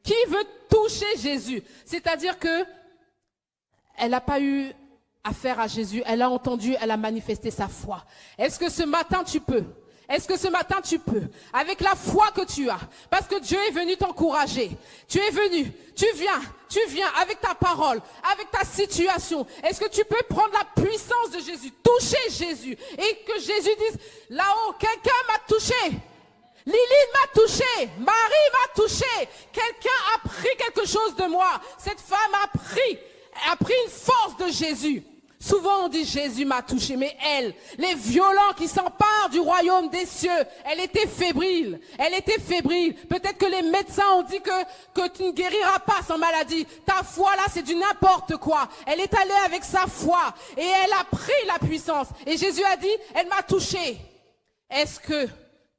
Qui veut toucher Jésus? C'est-à-dire que elle n'a pas eu affaire à Jésus, elle a entendu, elle a manifesté sa foi. Est-ce que ce matin tu peux? Est-ce que ce matin tu peux, avec la foi que tu as, parce que Dieu est venu t'encourager, tu es venu, tu viens avec ta parole, avec ta situation. Est-ce que tu peux prendre la puissance de Jésus, toucher Jésus et que Jésus dise, là-haut, quelqu'un m'a touché. Lily m'a touché, Marie m'a touché, quelqu'un a pris quelque chose de moi. Cette femme a pris une force de Jésus. Souvent on dit Jésus m'a touché, mais elle, les violents qui s'emparent du royaume des cieux, elle était fébrile, Peut-être que les médecins ont dit que tu ne guériras pas sans maladie. Ta foi là, c'est du n'importe quoi. Elle est allée avec sa foi et elle a pris la puissance. Et Jésus a dit, elle m'a touché. Est-ce que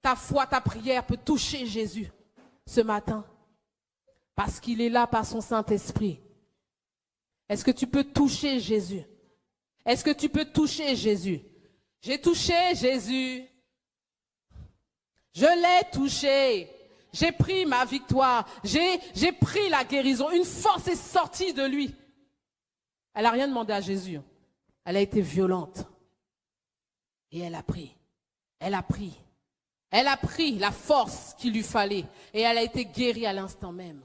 ta foi, ta prière peut toucher Jésus ce matin? Parce qu'il est là par son Saint-Esprit. Est-ce que tu peux toucher Jésus? Est-ce que tu peux toucher Jésus? J'ai touché Jésus. Je l'ai touché. J'ai pris ma victoire. J'ai pris la guérison. Une force est sortie de lui. Elle n'a rien demandé à Jésus. Elle a été violente. Et elle a pris. Elle a pris. Elle a pris la force qu'il lui fallait. Et elle a été guérie à l'instant même.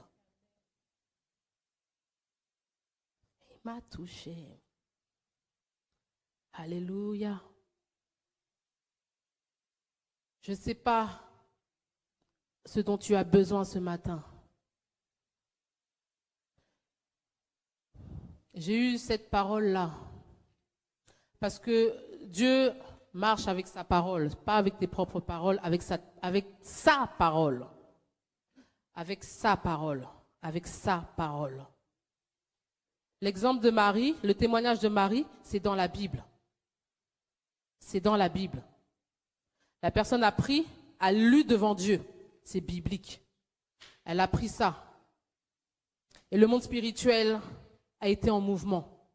Il m'a touché. Alléluia. Je ne sais pas ce dont tu as besoin ce matin. J'ai eu cette parole-là parce que Dieu marche avec sa parole, pas avec tes propres paroles, avec sa parole. Avec sa parole. Avec sa parole. L'exemple de Marie, le témoignage de Marie, c'est dans la Bible. C'est dans la Bible. La personne a pris, a lu devant Dieu. C'est biblique. Elle a pris ça. Et le monde spirituel a été en mouvement.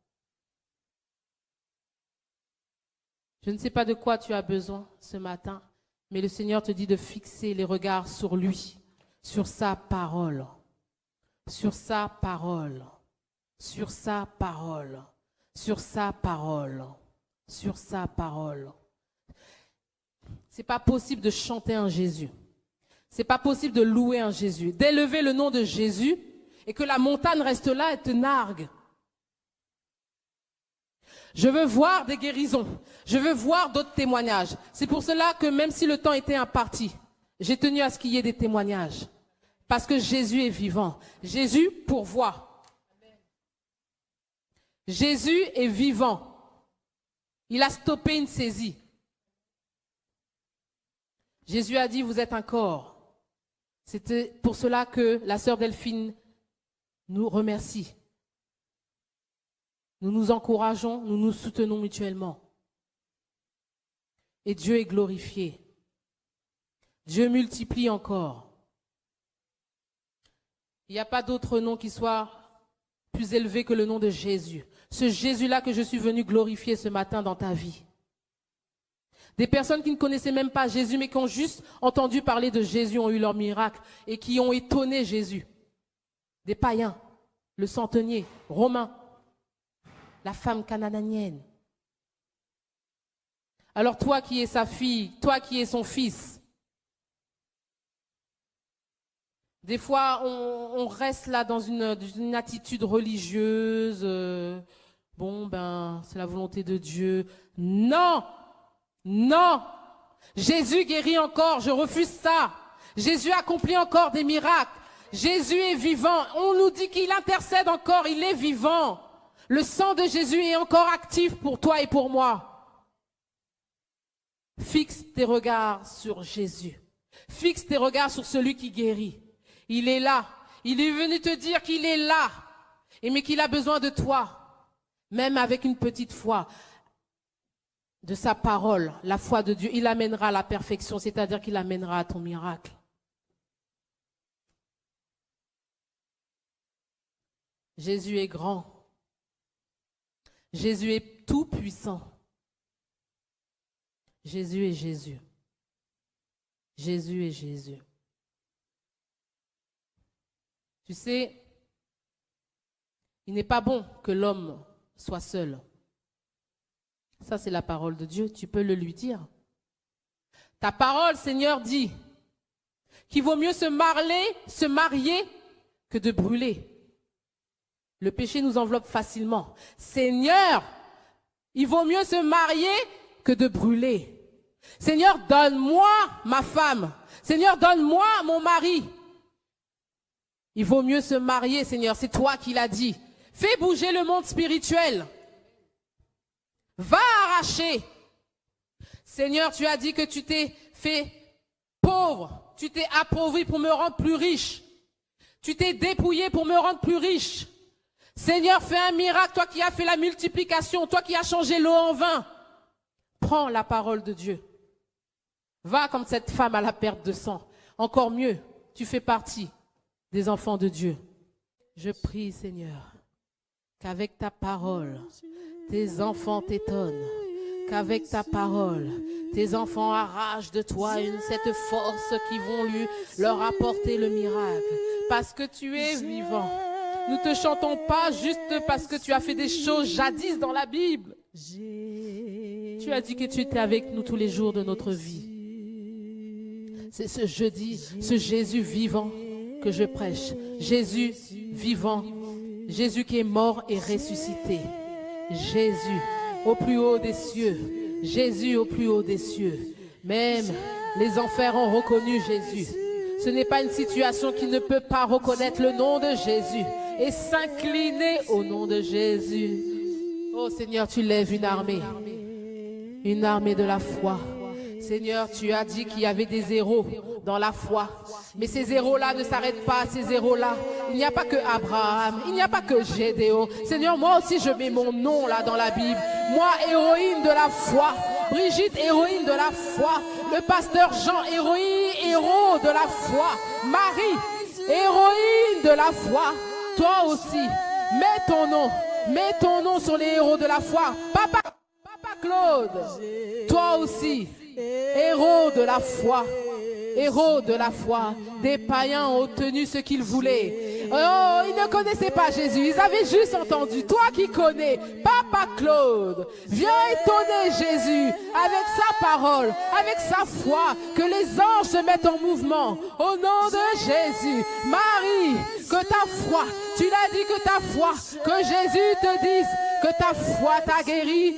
Je ne sais pas de quoi tu as besoin ce matin, mais le Seigneur te dit de fixer les regards sur lui, sur sa parole, sur sa parole, sur sa parole, sur sa parole, sur sa parole. C'est pas possible de chanter un Jésus. C'est pas possible de louer un Jésus, d'élever le nom de Jésus et que la montagne reste là et te nargue. Je veux voir des guérisons. Je veux voir d'autres témoignages. C'est pour cela que même si le temps était imparti, j'ai tenu à ce qu'il y ait des témoignages. Parce que Jésus est vivant. Jésus pourvoit. Jésus est vivant. Il a stoppé une saisie. Jésus a dit, vous êtes un corps. C'était pour cela que la sœur Delphine nous remercie. Nous nous encourageons, nous nous soutenons mutuellement. Et Dieu est glorifié. Dieu multiplie encore. Il n'y a pas d'autre nom qui soit plus élevé que le nom de Jésus. Ce Jésus-là que je suis venu glorifier ce matin dans ta vie. Des personnes qui ne connaissaient même pas Jésus, mais qui ont juste entendu parler de Jésus, ont eu leur miracle et qui ont étonné Jésus. Des païens, le centenier, Romain, la femme cananéenne. Alors toi qui es sa fille, toi qui es son fils, des fois on reste là dans une attitude religieuse, c'est la volonté de Dieu. Non! Non! Jésus guérit encore, je refuse ça. Jésus accomplit encore des miracles. Jésus est vivant. On nous dit qu'il intercède encore, il est vivant. Le sang de Jésus est encore actif pour toi et pour moi. Fixe tes regards sur Jésus. Fixe tes regards sur celui qui guérit. Il est là. Il est venu te dire qu'il est là. Mais qu'il a besoin de toi. Même avec une petite foi. De sa parole, la foi de Dieu, il amènera à la perfection, c'est-à-dire qu'il amènera à ton miracle. Jésus est grand. Jésus est tout puissant. Jésus est Jésus. Jésus est Jésus. Tu sais, il n'est pas bon que l'homme soit seul. Ça, c'est la parole de Dieu. Tu peux le lui dire. Ta parole, Seigneur, dit qu'il vaut mieux se marier que de brûler. Le péché nous enveloppe facilement. Seigneur, il vaut mieux se marier que de brûler. Seigneur, donne-moi ma femme. Seigneur, donne-moi mon mari. Il vaut mieux se marier, Seigneur, c'est toi qui l'as dit. Fais bouger le monde spirituel. Va arracher. Seigneur, tu as dit que tu t'es fait pauvre. Tu t'es appauvri pour me rendre plus riche. Tu t'es dépouillé pour me rendre plus riche. Seigneur, fais un miracle, toi qui as fait la multiplication, toi qui as changé l'eau en vin. Prends la parole de Dieu. Va comme cette femme à la perte de sang. Encore mieux, tu fais partie des enfants de Dieu. Je prie, Seigneur, qu'avec ta parole, tes enfants t'étonnent. Qu'avec ta parole, tes enfants arrachent de toi cette force qui vont leur apporter le miracle. Parce que tu es vivant. Nous ne te chantons pas juste parce que tu as fait des choses jadis dans la Bible. Tu as dit que tu étais avec nous tous les jours de notre vie. C'est ce jeudi, ce Jésus vivant que je prêche. Jésus vivant. Jésus qui est mort et ressuscité. Jésus au plus haut des cieux. Jésus au plus haut des cieux. Même les enfers ont reconnu Jésus. Ce n'est pas une situation qui ne peut pas reconnaître le nom de Jésus et s'incliner au nom de Jésus. Oh Seigneur, tu lèves une armée de la foi. Seigneur, tu as dit qu'il y avait des héros dans la foi. Mais ces héros-là ne s'arrêtent pas à ces héros-là. Il n'y a pas que Abraham, il n'y a pas que Gédéon. Seigneur, moi aussi je mets mon nom là dans la Bible. Moi, héroïne de la foi. Brigitte, héroïne de la foi. Le pasteur Jean, héros de la foi. Marie, héroïne de la foi. Toi aussi, mets ton nom sur les héros de la foi. Papa Claude, toi aussi, héros de la foi. Héros de la foi, des païens ont obtenu ce qu'ils voulaient. Oh, ils ne connaissaient pas Jésus, ils avaient juste entendu. Toi qui connais, Papa Claude, viens étonner Jésus avec sa parole, avec sa foi, que les anges se mettent en mouvement. Au nom de Jésus, Marie, que ta foi, tu l'as dit que ta foi, que Jésus te dise que ta foi t'a guéri,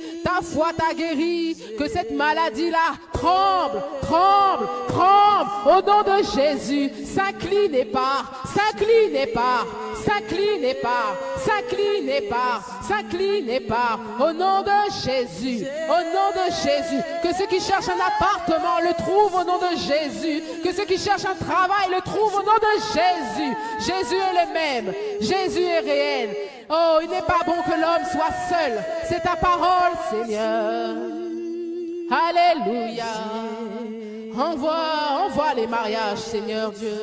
que cette maladie-là tremble, au nom de Jésus, s'incline pas, au nom de Jésus, que ceux qui cherchent un appartement le trouvent au nom de Jésus, que ceux qui cherchent un travail le trouvent au nom de Jésus. Jésus est le même, Jésus est réel. Oh, il n'est pas bon que l'homme soit seul. C'est ta parole, Seigneur. Alléluia. Envoie les mariages, Seigneur Dieu.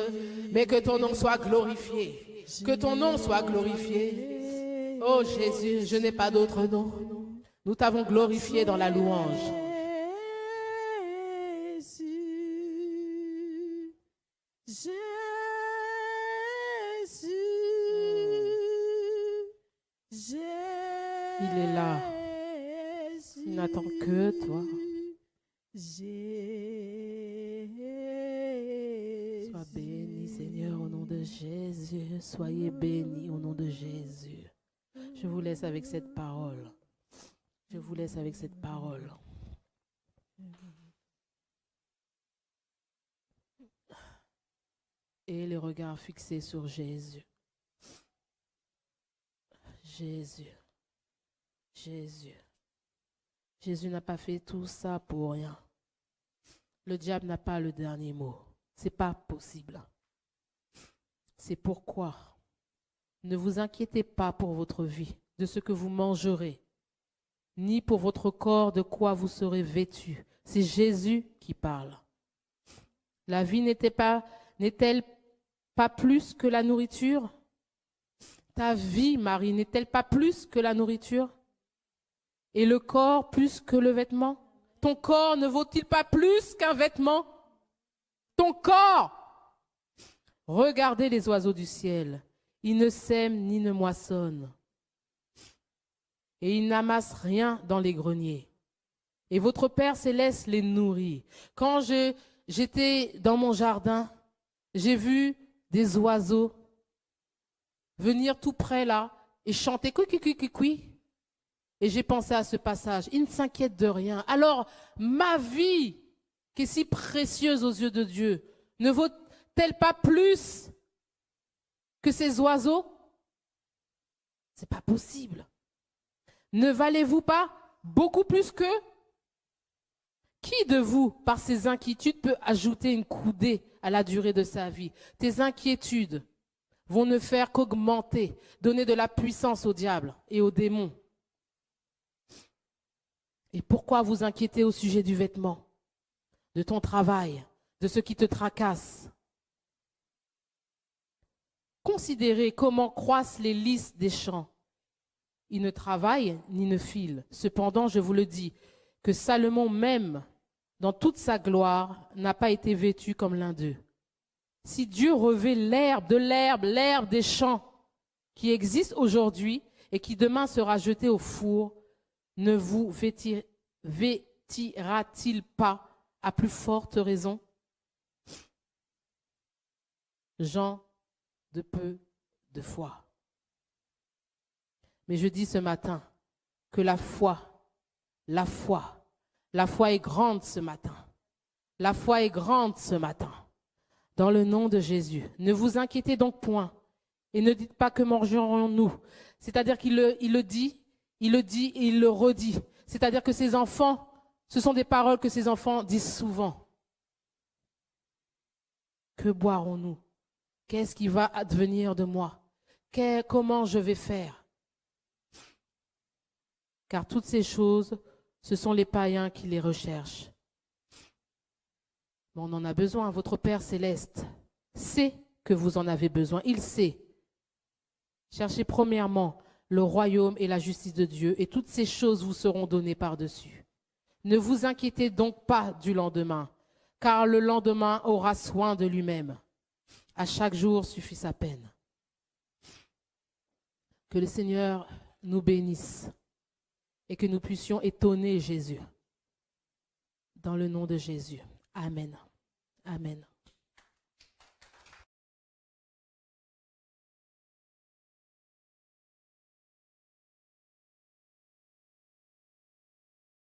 Mais que ton nom soit glorifié. Que ton nom soit glorifié. Oh Jésus, je n'ai pas d'autre nom. Nous t'avons glorifié dans la louange. Il est là. Il n'attend que toi. Sois béni, Seigneur, au nom de Jésus. Soyez bénis au nom de Jésus. Je vous laisse avec cette parole. Et les regards fixés sur Jésus. Jésus n'a pas fait tout ça pour rien. Le diable n'a pas le dernier mot. C'est pas possible. C'est pourquoi ne vous inquiétez pas pour votre vie, de ce que vous mangerez, ni pour votre corps de quoi vous serez vêtus. C'est Jésus qui parle. La vie n'est-elle pas plus que la nourriture? Ta vie, Marie, n'est-elle pas plus que la nourriture? Et le corps plus que le vêtement? Ton corps ne vaut-il pas plus qu'un vêtement? Ton corps! Regardez les oiseaux du ciel. Ils ne sèment ni ne moissonnent. Et ils n'amassent rien dans les greniers. Et votre Père céleste les nourrit. Quand j'étais dans mon jardin, j'ai vu des oiseaux venir tout près là et chanter « Cui ». Et j'ai pensé à ce passage. Ils ne s'inquiètent de rien. Alors, ma vie, qui est si précieuse aux yeux de Dieu, ne vaut-elle pas plus que ces oiseaux? C'est pas possible. Ne valez-vous pas beaucoup plus qu'eux? Qui de vous, par ses inquiétudes, peut ajouter une coudée à la durée de sa vie? Tes inquiétudes vont ne faire qu'augmenter, donner de la puissance au diable et aux démons. Et pourquoi vous inquiéter au sujet du vêtement, de ton travail, de ce qui te tracasse? Considérez comment croissent les lys des champs. Ils ne travaillent ni ne filent. Cependant, je vous le dis, que Salomon même, dans toute sa gloire, n'a pas été vêtu comme l'un d'eux. Si Dieu revêt l'herbe des champs qui existe aujourd'hui et qui demain sera jetée au four, ne vous vêtira-t-il pas à plus forte raison? Gens de peu de foi. Mais je dis ce matin que la foi est grande ce matin. La foi est grande ce matin. Dans le nom de Jésus. Ne vous inquiétez donc point. Et ne dites pas que mangerons-nous. C'est-à-dire qu'il le dit et il le redit. C'est-à-dire que ces enfants, ce sont des paroles que ces enfants disent souvent. Que boirons-nous? Qu'est-ce qui va advenir de moi? Comment je vais faire? Car toutes ces choses, ce sont les païens qui les recherchent. Mais on en a besoin. Votre Père céleste sait que vous en avez besoin. Il sait. Cherchez premièrement le royaume et la justice de Dieu, et toutes ces choses vous seront données par-dessus. Ne vous inquiétez donc pas du lendemain, car le lendemain aura soin de lui-même. À chaque jour suffit sa peine. Que le Seigneur nous bénisse et que nous puissions étonner Jésus. Dans le nom de Jésus. Amen. Amen.